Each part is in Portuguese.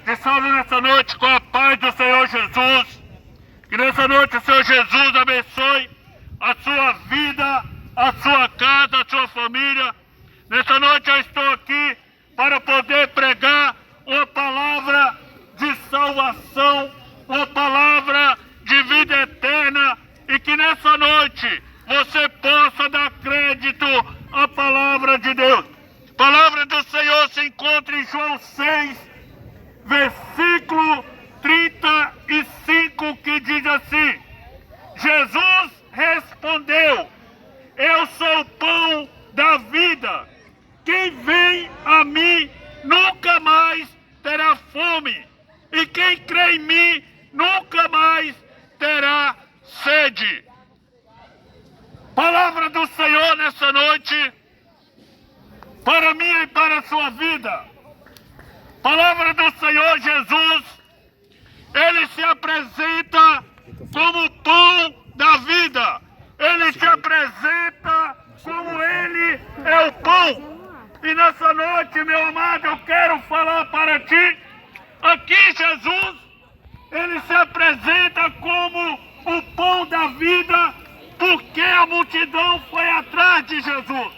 te saúdo nessa noite com a paz do Senhor Jesus. Que nessa noite o Senhor Jesus abençoe a sua vida, a sua casa, a sua família. Nessa noite eu estou aqui para poder pregar uma palavra de salvação, uma palavra de vida eterna, e que nessa noite você possa dar crédito à palavra de Deus. A palavra do Senhor se encontra em João 6, versículo 35, que diz assim: Jesus respondeu: eu sou o pão da vida. Quem vem a mim nunca mais terá fome, e quem crê em mim nunca mais terá sede. Palavra do Senhor nessa noite, para mim e para a sua vida. Palavra do Senhor Jesus, Ele se apresenta como o pão da vida. Ele se apresenta como Ele é o pão. E nessa noite, meu amado, eu quero falar para ti, aqui Jesus, Ele se apresenta como o pão da vida, porque a multidão foi atrás de Jesus.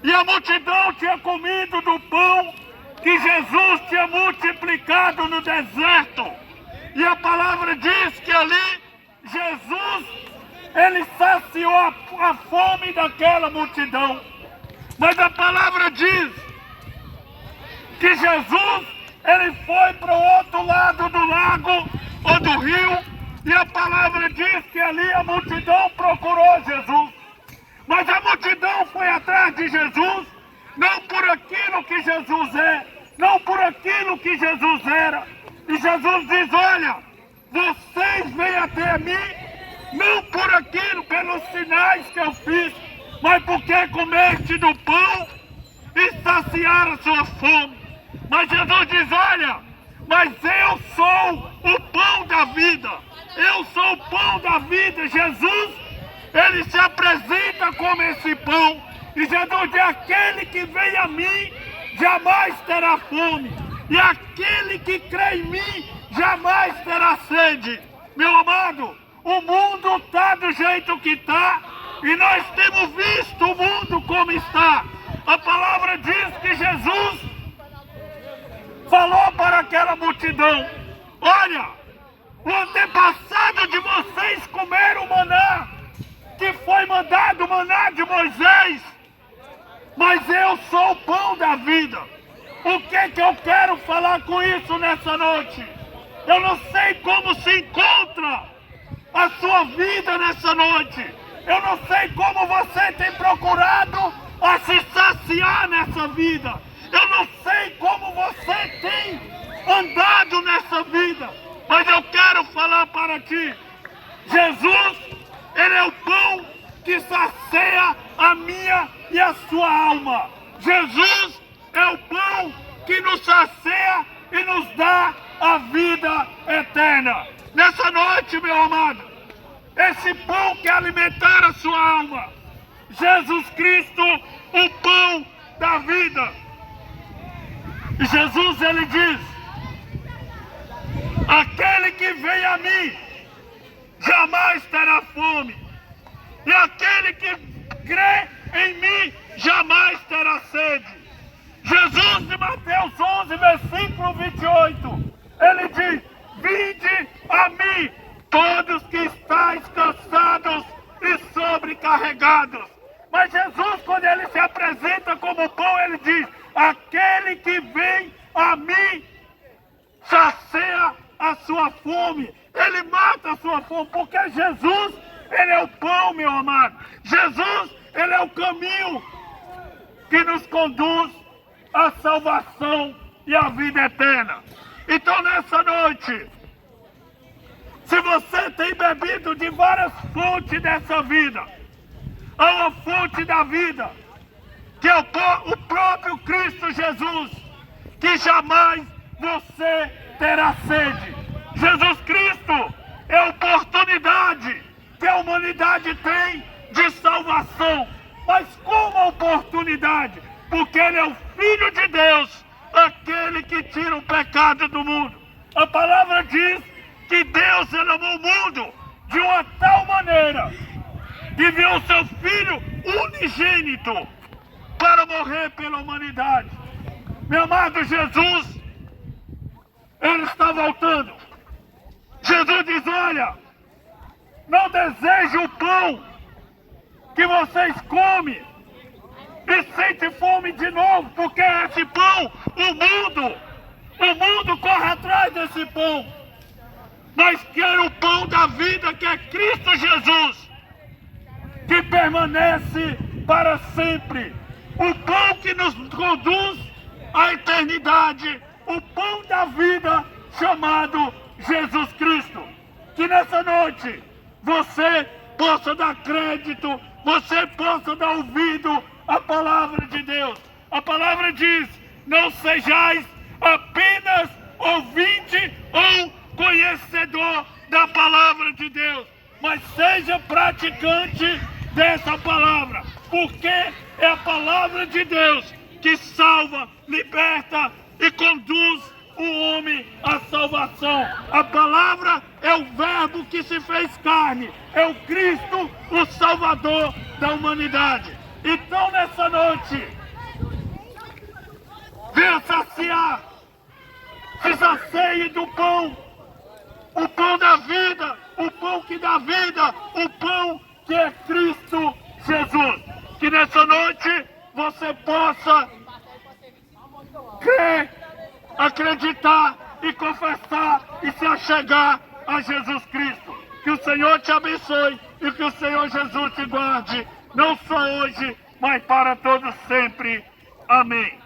E a multidão tinha comido do pão que Jesus tinha multiplicado no deserto. E a palavra diz que ali Jesus, Ele saciou a fome daquela multidão. Mas a palavra diz que Jesus, Ele foi para o outro lado do lago ou do rio, e a palavra diz que ali a multidão procurou Jesus. Mas a multidão foi atrás de Jesus, não por aquilo que Jesus é, não por aquilo que Jesus era. E Jesus diz: olha, vocês vêm até mim, não por aquilo, pelos sinais que eu fiz, mas porque comeste do pão e saciaram a sua fome. Mas Jesus diz: olha, mas eu sou o pão da vida. Eu sou o pão da vida. Jesus, Ele se apresenta como esse pão. E Jesus diz: aquele que vem a mim jamais terá fome, e aquele que crê em mim jamais terá sede. Meu amado, o mundo está do jeito que está, e nós temos visto o mundo como está. A palavra diz que Jesus falou para aquela multidão: olha, o antepassado de vocês comeram o maná, que foi mandado, o maná de Moisés, mas eu sou o pão da vida. O que eu quero falar com isso nessa noite? Eu não sei como se encontra a sua vida nessa noite. Eu não sei como você tem procurado a se saciar nessa vida. Eu não sei como você tem andado nessa vida. Mas eu quero falar para ti: Jesus, Ele é o pão que sacia a minha e a sua alma. Jesus é o pão que nos sacia e nos dá a vida eterna. Nessa noite, meu amado, esse pão que alimentar a sua alma, Jesus Cristo, o pão da vida. E Jesus, Ele diz: aquele que vem a mim jamais terá fome, e aquele que crê em mim jamais terá sede. Jesus, em Mateus 11, versículo 28, Ele diz: vinde a mim, todos que estáis cansados e sobrecarregados. Mas Jesus, quando Ele se apresenta como pão, Ele diz: aquele que vem a mim sacia a sua fome. Ele mata a sua fome, porque Jesus, Ele é o pão, meu amado. Jesus, Ele é o caminho que nos conduz à salvação e à vida eterna. Então, nessa noite, se você tem bebido de várias fontes dessa vida, há uma fonte da vida, que é o próprio Cristo Jesus, que jamais você terá sede. Jesus Cristo é a oportunidade que a humanidade tem de salvação. Mas como a oportunidade? Porque Ele é o Filho de Deus, aquele que tira o pecado do mundo. A palavra diz que Deus amou o mundo de uma tal maneira que enviou o seu Filho unigênito para morrer pela humanidade. Meu amado, Jesus, Ele está voltando. Jesus diz, olha, não deseje o pão que vocês comem e sentem fome de novo, porque esse pão, o mundo corre atrás desse pão, mas quer o pão da vida, que é Cristo Jesus, que permanece para sempre, o pão que nos conduz à eternidade, o pão da vida chamado Jesus Cristo. Que nessa noite você possa dar crédito, você possa dar ouvido à palavra de Deus. A palavra diz, não sejais apenas ouvinte ou conhecedor da palavra de Deus, mas seja praticante dessa palavra, porque é a palavra de Deus que salva, liberta e conduz o homem à salvação. A palavra é o verbo que se fez carne, é o Cristo, o Salvador da humanidade. Então nessa noite, venha saciar, se sacie do pão, o pão da vida, o pão que dá vida, o pão que é Cristo Jesus. Que nessa noite você possa crer, acreditar e confessar e se achegar a Jesus Cristo. Que o Senhor te abençoe e que o Senhor Jesus te guarde, não só hoje, mas para todos sempre. Amém.